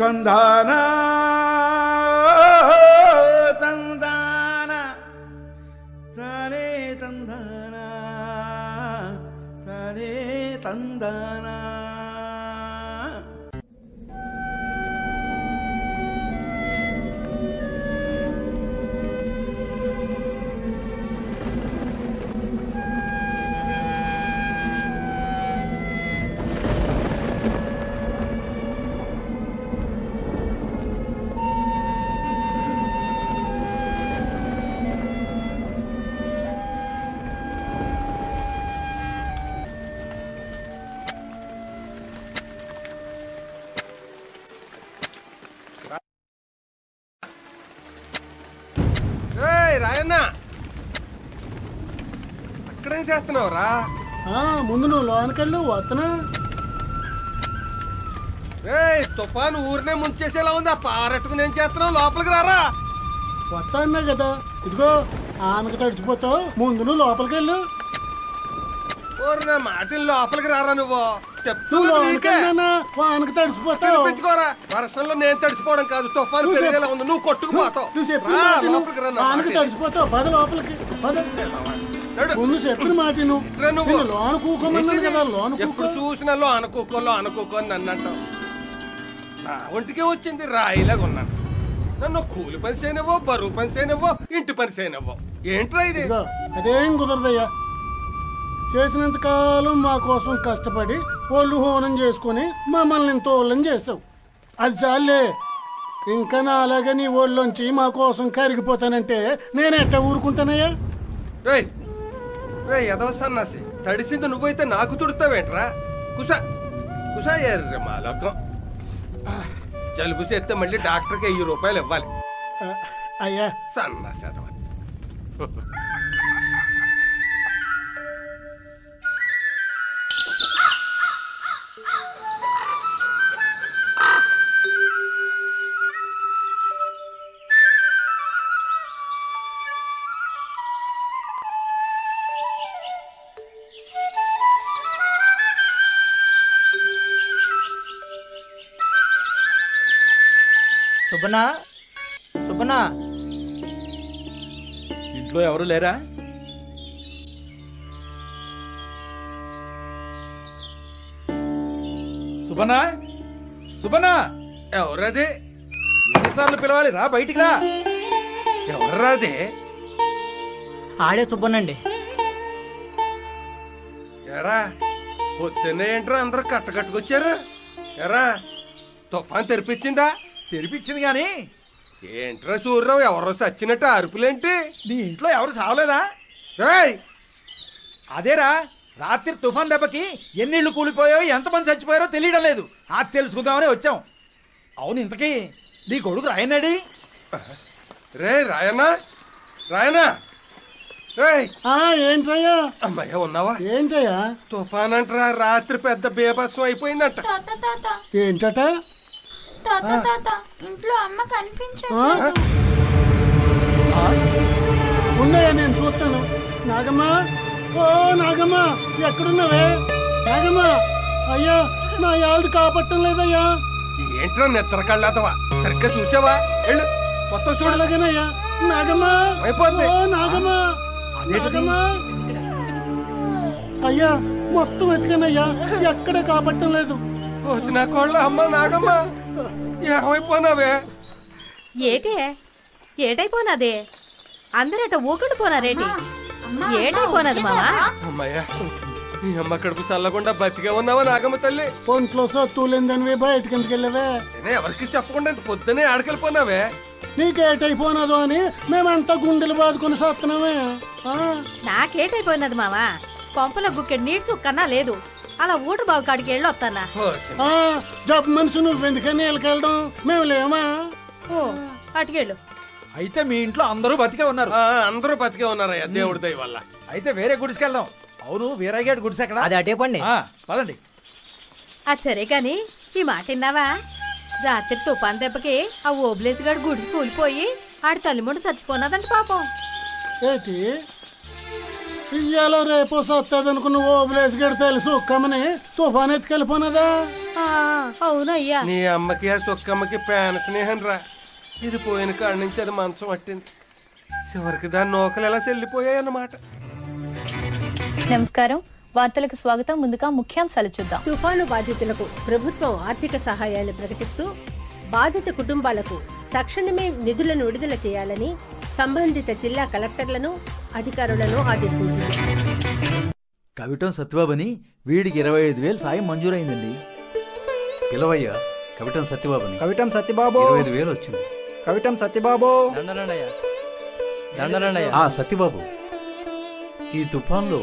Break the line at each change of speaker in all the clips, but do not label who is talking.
తందానా తందాన తానే తందానా తానే తందానా.
రాయన్న అక్కడేం చేస్తున్నావురా?
ముందు నువ్వు లోనకెళ్ళు వస్తున్నా.
తుఫాను ఊరినే ముంచేసేలా ఉంది. ఆ పారెట్టుకుని ఏం చేస్తున్నావు? లోపలికి రారా.
వస్తా అన్నా కదా, ఇదిగో ఆమెకు తడిచిపోతావు, ముందు నువ్వు లోపలికి వెళ్ళు.
నా మాటలు లోపలికి రారా. నువ్వు
వానకు తడిచిపోతావు.
పెంచుకోరా. వర్షంలో నేను తడిచిపోవడం కాదు, తుఫాను పెరిగేలా ఉంది. నువ్వు కొట్టుకుపోతావు.
వానకు తడిచిపోతావు, పద లోపలికి పద. ముందు చెప్పిన మాట నువ్వు లోన కూకోమన్నాను కదా. లోన
ఎప్పుడు చూసినా లో అనుకోకో అని నన్ను అంటావు. నా ఒంటికే వచ్చింది, రాయిలాగా ఉన్నాను. నన్ను కూలి పని చేయనివ్వో, బరువు పని చేయనివ్వో, ఇంటి పని చేయనివ్వో. ఏంట్రా ఇది?
అదేం కుదరదయ్యా. చేసినంత కాలం మా కోసం కష్టపడి ఒళ్ళు హోనం చేసుకుని మమ్మల్ని ఇంత ఓళ్ళని చేసావు. అది చాలే, ఇంకా నా అలాగే నీ ఒళ్ళొంచి మా కోసం కరిగిపోతానంటే నేనెట్ట ఊరుకుంటానయ్యా?
ఎదవ సన్నాసి, తడిసింది నువ్వైతే నాకు తుడుతావేంట్రా? కుసా ఎర్ర మాలకం. జలుబు చేస్తే మళ్ళీ డాక్టర్కి 1000 రూపాయలు ఇవ్వాలి.
అయ్యా
సన్నాసి ఎదవ.
సుబ్బన్నా, ఇంట్లో ఎవరు లేరా? సుబ్బన్నా
ఎవరది?
ఎన్నిసార్లు పిలవాలి? రా బయటికి రా.
ఎవర్రాదే?
ఆడే సుబ్బనండి.
ఎరా పొద్దున్నే ఏంట్రా అందరూ కట్టుకొచ్చారు? ఎరా తుఫాన్ తెరిపించిందా?
తెరిపించింది గాని
ఏంట్రా సూర్యరావు, ఎవరో చచ్చినట్టు అరుపులేంటి?
నీ ఇంట్లో ఎవరు చావలేదా? అదేరా, రాత్రి తుఫాన్ దెబ్బకి ఎన్నిళ్ళు కూలిపోయాయో, ఎంతమంది చచ్చిపోయారో తెలియడం లేదు. అది తెలుసుకుందామని వచ్చాం. అవును, ఇంతకీ నీ కొడుకు రాయనాడి?
రాయనా
ఏంటయ్యా?
అమ్మాయ్యా ఉన్నావా?
ఏంటయ్యా?
తుఫాన్ అంటరా, రాత్రి పెద్ద బీభత్సం అయిపోయిందంట.
ఏంటట?
ఇంట్లో అమ్మ కనిపించట్లేదు.
ఉన్నాయా, నేను చూస్తాను. నాగమ్మ, ఓ నాగమ్మ, ఎక్కడున్నావే? నాగమ్మ, అయ్యా నా యాళ్ళు కాపట్టం లేదయ్యా.
ఏంట్రా నిద్ర కళ్ళాతవా? సరిగ్గా చూసావా? వెళ్ళు, మొత్తం చూడలేదనయ్యా.
నాగమ్మ అయిపోద్ది. నాగమ్మ, నాగమ్మ, అయ్యా మొత్తం వెతికానయ్యా, ఎక్కడ కాపట్టం లేదు.
నా కోళ్ళ అమ్మ నాగమ్మ, ఏమైపోనావే?
ఏటైపోనాదే? అందరట ఊకుండి పోనారేటి? ఏటైపోనది మామా?
అమ్మయ్యా, నీ అమ్మ కడుపు చల్లకుండా బతికే ఉన్నావా నాగమ్మ తల్లి?
ఒంట్లో సొత్తులేందనివే బయటకి ఎందుకెళ్ళవే?
ఎవరికి చెప్పకుండా పొద్దునే ఆడకెళ్ళిపోనావే?
నీకేటైపోనదో అని మేమంతా గుండెలు బాదుకొని సత్తున్నామే.
నాకేటైపోయినది మావా? కొంపల గుక్కెడు నీటి సుక్కన్నా లేదు. అలా ఊట బావు కాడికి వెళ్ళొస్తానా?
జబ్బు మనిషి నువ్వెందుకని వెళ్ళకెళ్ళడం? మేము లేమా?
అటుకెళ్ళు.
అయితే మీ ఇంట్లో అందరూ బతికే ఉన్నారు?
అందరూ బతికే ఉన్నారయ్యా, దేవుడి దయ వల్ల.
అయితే వేరే గుడిసెకెళ్దాం. అవును, వీరయ్యగాడి గుడిసె ఎక్కడ?
అది అటే పండి.
పదండి.
అది సరే కాని ఈ మాట విన్నావా? రాత్రి తుఫాన్ దెబ్బకి ఆ ఓబ్లేసి గారు గుడిసి కూలిపోయి ఆడి తల్లిముండు చచ్చిపోన్నదంట పాపం.
ఏంటి ఇయ్యాలో రేపో సత్తదనుకున్న ఓబ్లేసి గారు తెలుసు కమ్మని తుఫాన్ ఎత్తుకెళ్ళిపోనదా?
అవునయ్యా.
నీ అమ్మకి ఆ సుక్కమ్మకి ప్రాణ స్నేహం రా. ఇది పోయిన కాడి నుంచి అది మనసు పట్టింది. చివరికి దాని నూకలు ఎలా చెల్లిపోయాయన్నమాట.
నమస్కారం, వార్తలకు స్వాగతం. ముందుగా ముఖ్యాంశాలు చూద్దాం.
తుఫాను బాధితులకు ప్రభుత్వం ఆర్థిక సహాయాన్ని ప్రకటిస్తూ బాధిత కుటుంబాలకు తక్షణమే నిధులను విడుదల చేయాలని సంబంధిత జిల్లా కలెక్టర్లను అధికారులను ఆదేశించింది.
కవిటం సత్యబాబుని వీడికి 25,000 సాయం మంజూరైందండి.
పిలవయ్యా కవిటం సత్యబాబుని.
కవిటం సత్యబాబు
25,000 వచ్చింది.
కవిటం సత్యబాబు.
సత్యబాబు, ఈ తుఫాన్లో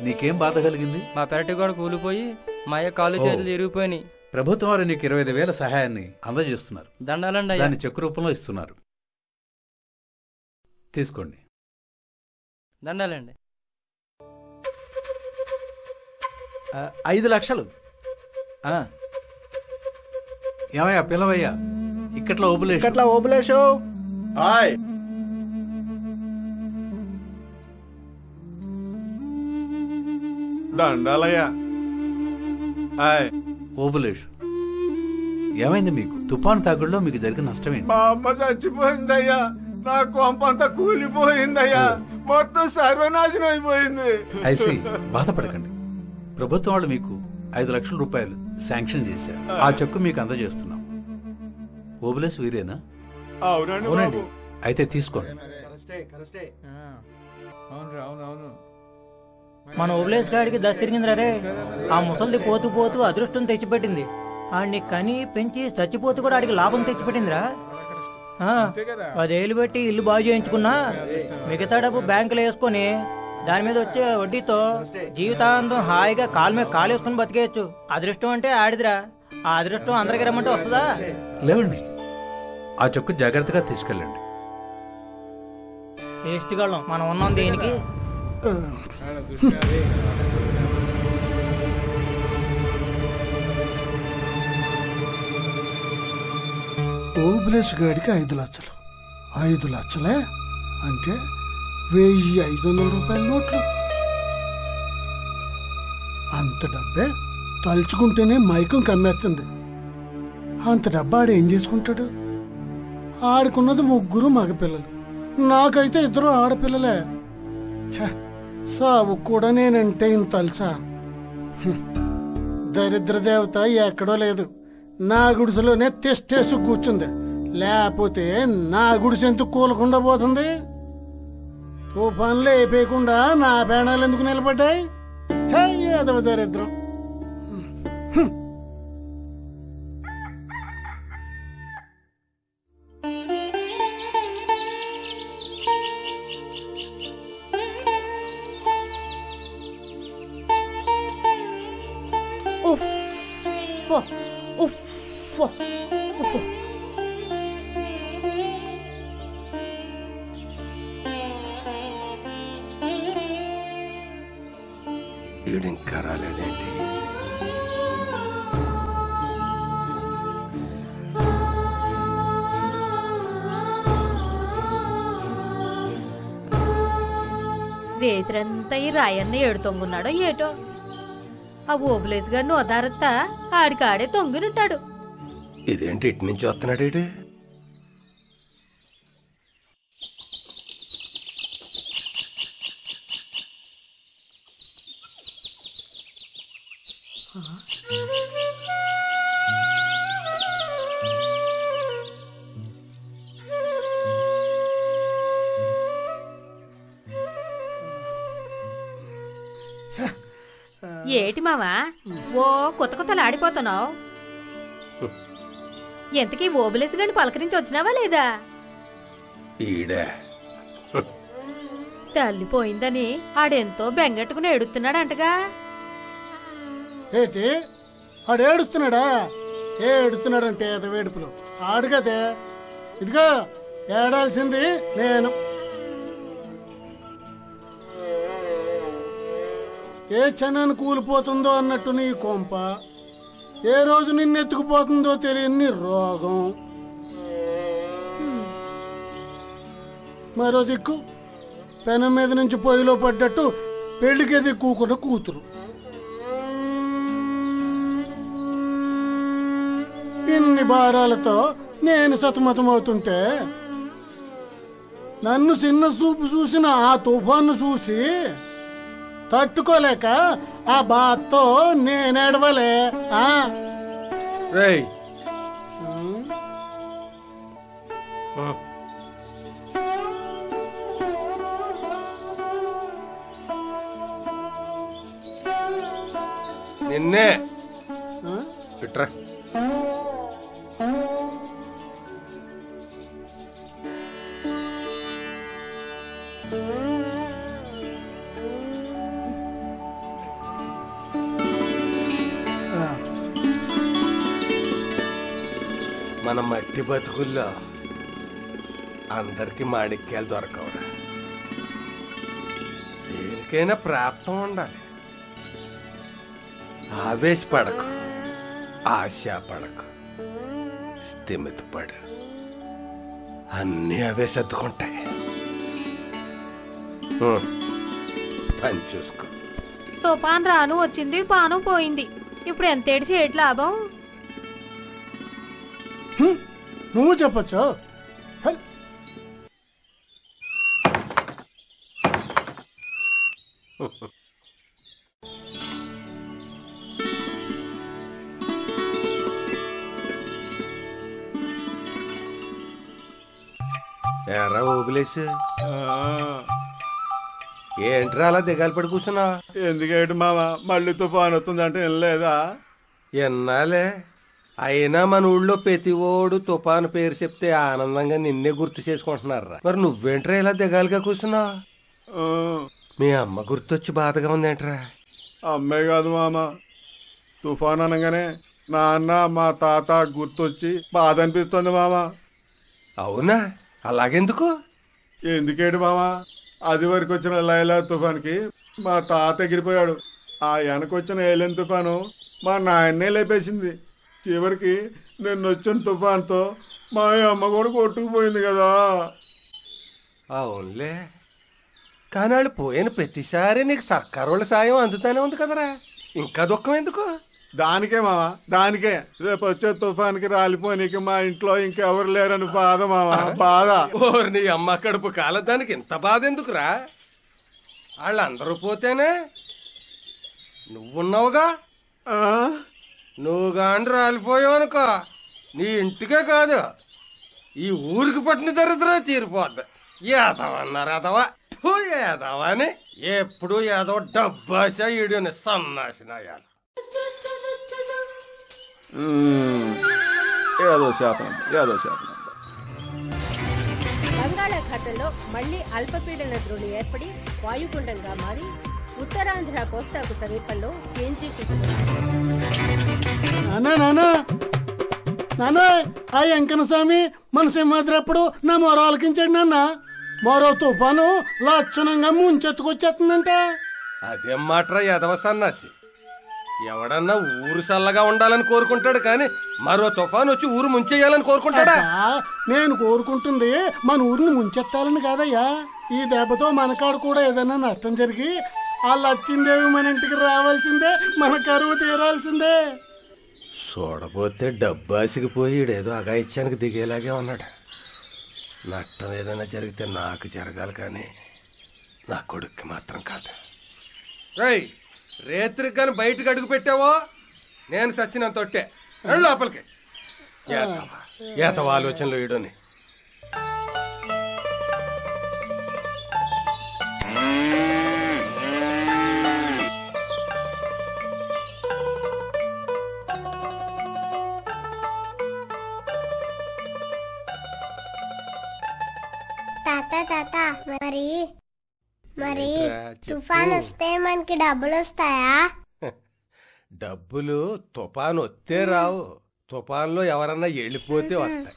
నీకేం బాధ కలిగింది?
మా పెరటి కూడా కూలిపోయి మా అయ్య కాలు చేతులు ఇరిగిపోయినాయి.
ప్రభుత్వం వారు నీకు 25,000 సహాయాన్ని అందజేస్తున్నారు.
దండాలండి.
దాన్ని చెక్ రూపంలో ఇస్తున్నారు. తీసుకోండి.
దండాలండి.
5 లక్షలు.
ఏమయ్యా పిలవయ్యా, ఇక్కట్లా
ఓబులేషు.
దండాలయ్యా.
ఓబులేషు, ఏమైంది మీకు? తుఫాను తాగుడులో మీకు జరిగిన నష్టమేంటి?
మా అమ్మ చచ్చిపోయిందయ్యా. నా కొంపంతా కూలిపోయిందయ్యా. మొత్తం సర్వనాశనం అయిపోయింది.
ఐసి, బాధపడకండి. ప్రభుత్వం వాళ్ళు మీకు 5 లక్షల రూపాయలు శాంక్షన్ చేశారు. ఆ చెక్కు మీకు అందజేస్తున్నాం. ఓబులేసు వీరేనా?
అవునండి.
అయితే తీసుకోండి.
మన ఓబ్లేస్ గాడికి దశ తిరిగిందిరా రే. ఆ ముసలిది పోతూ పోతూ అదృష్టం తెచ్చిపెట్టింది. ఆడిని కని పెంచి చచ్చిపోతూ కూడా ఆడికి లాభం తెచ్చిపెట్టిందిరా. 10 ఏళ్ళు పెట్టి ఇల్లు బాగు చేయించుకున్నా మిగతా డబ్బు బ్యాంకులో వేసుకొని దాని మీద వచ్చే వడ్డీతో జీవితాంతం హాయిగా కాలు మీద కాలేసుకుని బతికేయచ్చు. అదృష్టం అంటే ఆడిదిరా. ఆ అదృష్టం అందరికి రమ్మంటే వస్తుందా?
లేవండి, ఆ చెక్కు జాగ్రత్తగా తీసుకెళ్ళండి.
వేస్ట్గాళ్ళం మనం ఉన్నాం దేనికి?
ఓబులేష్ గాడికి 5 లక్షలు. 5 లక్షలే అంటే 1,500 రూపాయల నోట్లు. అంత డబ్బే తలుచుకుంటేనే మైకం కమ్మేస్తుంది. అంత డబ్బా ఆడు ఏం చేసుకుంటాడు? ఆడుకున్నది 3 మగపిల్లలు, నాకైతే 2 ఆడపిల్లలే. సావు కూడా నేనంటే ఇంత తలుసా? దరిద్ర దేవత ఎక్కడో లేదు, నా గుడిసెలోనే తెస్టేసు కూర్చుంది. లేకపోతే నా గుడిసె ఎందుకు కూలకుండా పోతుంది? తుఫాన్లు అయిపోయకుండా నా ప్రాణాలు ఎందుకు నిలబడ్డాయి? అదవ దరిద్రం.
ఈడింకా రాలేదేంటి?
రేత్రంతా ఈ రాయన్న ఏడు తొంగున్నాడో ఏటో. ఆ ఓబులేస్ గారిని వదారత్తా ఆడికాడే తొంగినుంటాడు.
ఇదేంటి ఇటు నుంచి వస్తున్నాడు? ఇటు
ఏటి మావా ఓ కొత్త కొత్తలు ఆడిపోతున్నావు? ఎంతకీ ఓబులేస్ గారిని పలకరించి వచ్చినావా లేదా?
ఈడే
తల్లిపోయిందని ఆడెంతో బెంగట్టుకుని ఏడుతున్నాడంటగా.
ఏంటి ఆడు ఏడుస్తున్నాడా? ఏడుతున్నాడంటే వేడుపులు ఆడుగదే. ఇదిగో ఏడాల్సింది నేను. ఏ క్షణాన్ని కూలిపోతుందో అన్నట్టు నీ కొంప, ఏ రోజు నిన్నెత్తుకుపోతుందో తెలియని రోగం. మరో దిక్కు పెనం మీద నుంచి పొయ్యిలో పడ్డట్టు పెళ్లికి దిక్కుకున్న కూతురు. ఇన్ని భారాలతో నేను సతమతమవుతుంటే నన్ను చిన్న చూపు చూసిన ఆ తుఫాను చూసి తట్టుకోలేక ఆ బాధతో నేనేడవలే.
రేయ్ నిన్నే ఇట్రా. మన మట్టి బతుకుల్లో అందరికి మాణిక్యాలు దొరకవురా. దేనికైనా ప్రాప్తం ఉండాలి. ఆవేశపడకు, ఆశపడకు, స్థిమితపడు. అన్నీ అవే సర్దుకుంటాయి. పని చూసుకో.
తుఫాన్ రాను వచ్చింది, పాను పోయింది. ఇప్పుడు ఎంత ఏడిసి ఏటి లాభం?
నువ్వు చెప్పచ్చు.
ఎరా ఓబులేసి, ఏంట్రా అలా దిగాలి పడి కూర్చున్నా?
ఎందుకేంటి మామ, మళ్ళీ తుఫాన్ వస్తుందంటే వినలేదా?
ఎన్నాలే అయినా మన ఊళ్ళో ప్రతి ఓడు తుఫాను పేరు చెప్తే ఆనందంగా నిన్నే గుర్తు చేసుకుంటున్నారా. మరి నువ్వేంట్రా ఇలా దిగాలిగా కూర్చున్నా? మీ అమ్మ గుర్తొచ్చి బాధగా ఉందేంట్రా?
అమ్మే కాదు మామ, తుఫాన్ అనగానే నాన్న మా తాత గుర్తొచ్చి బాధ అనిపిస్తుంది మామ.
అవునా? అలాగెందుకు?
ఎందుకేంటి మామ, అది వరకు వచ్చిన లైలా తుఫాన్కి మా తాత ఎగిరిపోయాడు. ఆ వెనకొచ్చిన ఏలియన్ తుఫాను మా నాయన్నే లేపేసింది. చివరికి నిన్న వచ్చిన తుఫాన్తో మా అమ్మ కూడా కొట్టుకుపోయింది కదా.
అవునులే, కానీ వాళ్ళు పోయిన ప్రతిసారి నీకు సర్కారు వాళ్ళ సాయం అందుతానే ఉంది కదరా. ఇంకా దుఃఖం ఎందుకు?
దానికే మామ, దానికే. రేపు వచ్చే తుఫాన్కి రాలిపోనీకి మా ఇంట్లో ఇంకెవరు లేరని బాధ మామ, బాధ.
ఓరి నీ అమ్మ కడుపు కాలదానికి ఇంత బాధ ఎందుకురా? వాళ్ళందరూ పోతేనే నువ్వున్నావుగా. నువ్వు గాని రాలిపోయావు అనుకో, నీ ఇంటికే కాదు ఈ ఊరికి పట్టిన దరిద్ర తీరిపోద్ది. ఏదవన్నారు ఎదవా, ఏదవా అని ఎప్పుడు ఏదో డబ్బాస ఈడుని సన్నాసినాయాలు.
ఏదో శాతం, ఏదో శాతం.
బంగాళాఖాతంలో మళ్లీ అల్పపీడన ద్రోణి ఏర్పడి వాయుగుండంగా మారి ఉత్తరాంధ్ర కోస్తాకు సమీపంలో కేంద్రీకృతమైంది.
ఆ వెంకన్న స్వామి మన సింహాద్రప్పుడు నా మొర ఆలకించాడు నాన్న. మరో తుఫాను లక్షణంగా ముంచెత్తుకొచ్చేస్తుందంట.
అదేం మాట్రా ఎదవ సన్నాసి. ఎవడన్నా ఊరు చల్లగా ఉండాలని కోరుకుంటాడు కానీ మరో తుఫాను వచ్చి ఊరు ముంచేయాలని కోరుకుంటాడా?
నేను కోరుకుంటుంది మన ఊరిని ముంచెత్తాలని కాదయ్యా. ఈ దెబ్బతో మనకాడు కూడా ఏదైనా నష్టం జరిగి వాళ్ళు వచ్చిందేవి మన ఇంటికి రావాల్సిందే, మన కరువు తీరాల్సిందే.
చూడబోతే డబ్బాసిగిపోయి ఈడేదో అగాయిత్యానికి దిగేలాగే ఉన్నాడు. నష్టం ఏదైనా జరిగితే నాకు జరగాలి కానీ నా కొడుక్కి మాత్రం కాదు. రేయ్, రేత్రికి కానీ బయటకు అడుగు పెట్టావో నేను సచ్చినంత తొట్టే లోపలికి. ఏతవ ఆలోచనలు ఈడోని.
తాత మరి తుఫాన్ వస్తే మనకి డబ్బులు వస్తాయా?
డబ్బులు తుఫాను వస్తే రావు, తుఫాన్లో ఎవరన్నా వెళ్ళిపోతే వస్తాయి.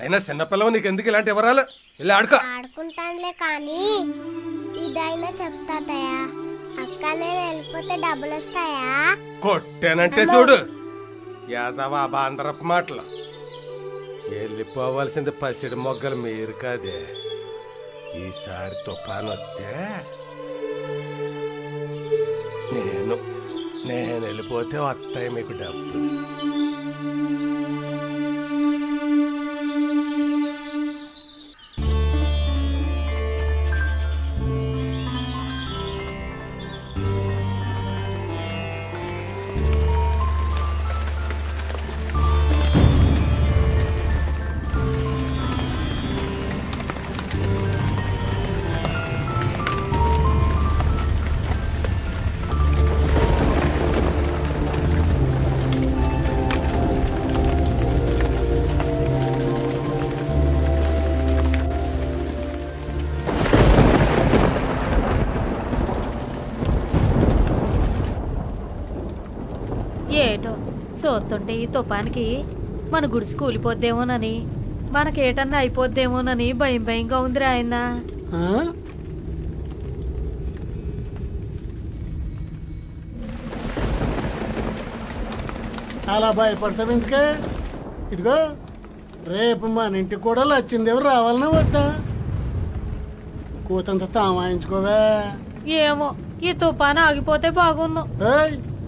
అయినా చిన్నపిల్లవు నీకు ఎందుకు ఇలాంటి వివరాలు? ఇలా
ఆడుకుంటానులే కానీ ఇదైనా చెప్తాతయ్యా, అక్క నేను వెళ్ళిపోతే డబ్బులు వస్తాయా?
కొట్టానంటే చూడు యాదవా బాందరపు మాటలు. వెళ్ళిపోవాల్సింది పసిడి మొగ్గలు మీరు కాదే. ఈసారి తుఫాను వస్తే నేను వెళ్ళిపోతే వస్తాయి మీకు డబ్బు.
ఏటో చూస్తుంటే ఈ తుఫానికి మన గుడిసి కూలిపోద్దేమోనని మనకేటన్నా అయిపోద్దేమోనని భయం భయంగా ఉందిరా ఆయన.
అలా భయపడతావు ఎందుకే? ఇదిగో రేపు మన ఇంటికి కూడా లచ్చిందేవి రావాలన్నా వద్దా? కూతంత తామాయించుకోవే.
ఏమో ఈ తుఫాను ఆగిపోతే బాగున్నాం.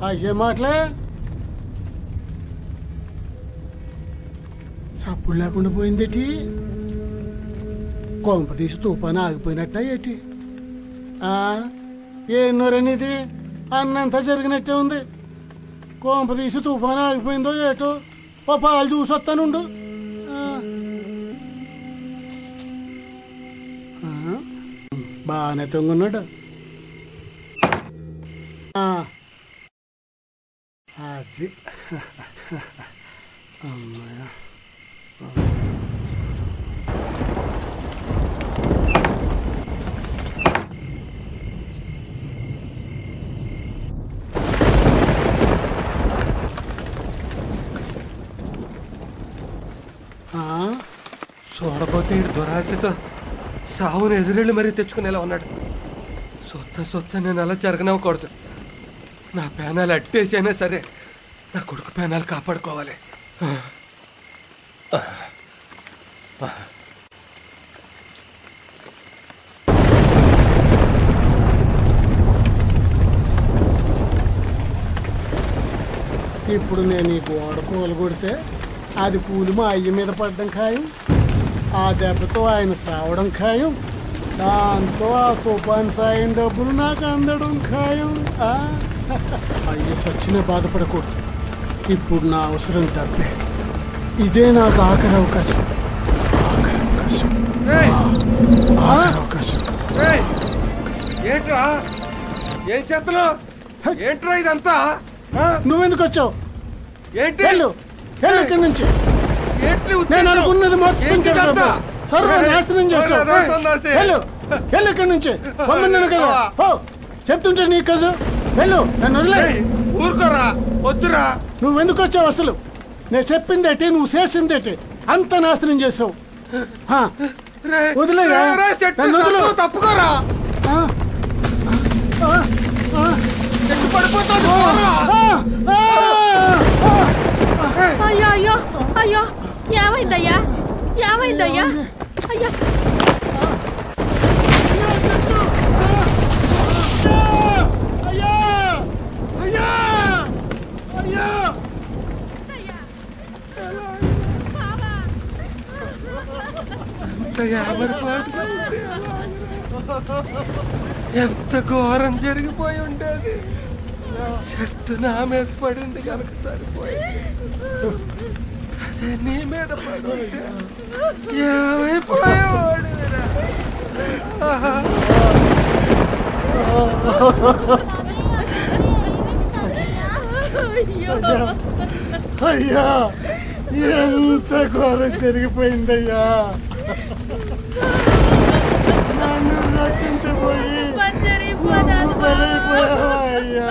అయ్యే మాటలే. సప్పుడు లేకుండా పోయిందేటి? కొంప తీసి తుఫాను ఆగిపోయినట్ట ఏటి? ఏన్నోరనిది అన్నంతా జరిగినట్టే ఉంది. కొంప తీసి తుఫాను ఆగిపోయిందో ఏటో. పాలు చూసొస్తానుండు. బాగానే తొంగున్నాడు. అది అమ్మాయ
చూడబోతే ఇటు దురాశతో సావును ఎదురెళ్ళి మరీ తెచ్చుకునేలా ఉన్నాడు. సొత్త నేను అలా జరగనివ్వకూడదు. నా పేనాలు అట్టేసి అయినా సరే నా కొడుకు పేనాలు కాపాడుకోవాలి.
ఇప్పుడు నేను ఈ గోడ కూలు కొడితే అది కూలి మా అయ్య మీద పడడం ఖాయం. ఆ దెబ్బతో ఆయన సావడం ఖాయం. దాంతో ఆ తుఫాన్ సాయం డబ్బులు నాకు అందడం ఖాయం. అయ్య సచ్చినే బాధపడకూడదు. ఇప్పుడు నా అవసరం తప్పే. ఇదే నాకు ఆఖరి అవకాశం.
ఏంట్రా ఏం చేతలో? ఏంట్రా ఇదంతా?
నువ్వెందుకు వచ్చావు?
ఏంటి
ఇక్కడి నుంచి? నేను అనుకున్నది మొత్తం సర్వనాశనం చేస్తావు. ఇక్కడి నుంచి పొమ్మన్నాను కదా. చెప్తుంటే నీకు కదా. వెళ్ళు, నన్ను వదిలే.
ఊరుకోరా, వద్దురా.
నువ్వెందుకు వచ్చావు అసలు? నేను చెప్పిందేటి, నువ్వు చేసిందేటి? అంత నాశనం చేసావు. వదిలేయా, నన్ను వదిలే.
తప్పుకోరా.
అయ్యో అయ్యో అయ్యో, ఏమైందయ్యా? ఏమైందయ్యా? అయ్యా
ఎంత ఘోరం జరిగిపోయి ఉండేది. చెట్టు నా మీద పడింది కనుక సరిపోయింది. అదే నీ మీద పడి ఏమైపోయేవాడు.
అయ్యా, ఎంత ఘోరం జరిగిపోయిందయ్యా. నన్ను రచించబోయి బలైపోయావా అయ్యా?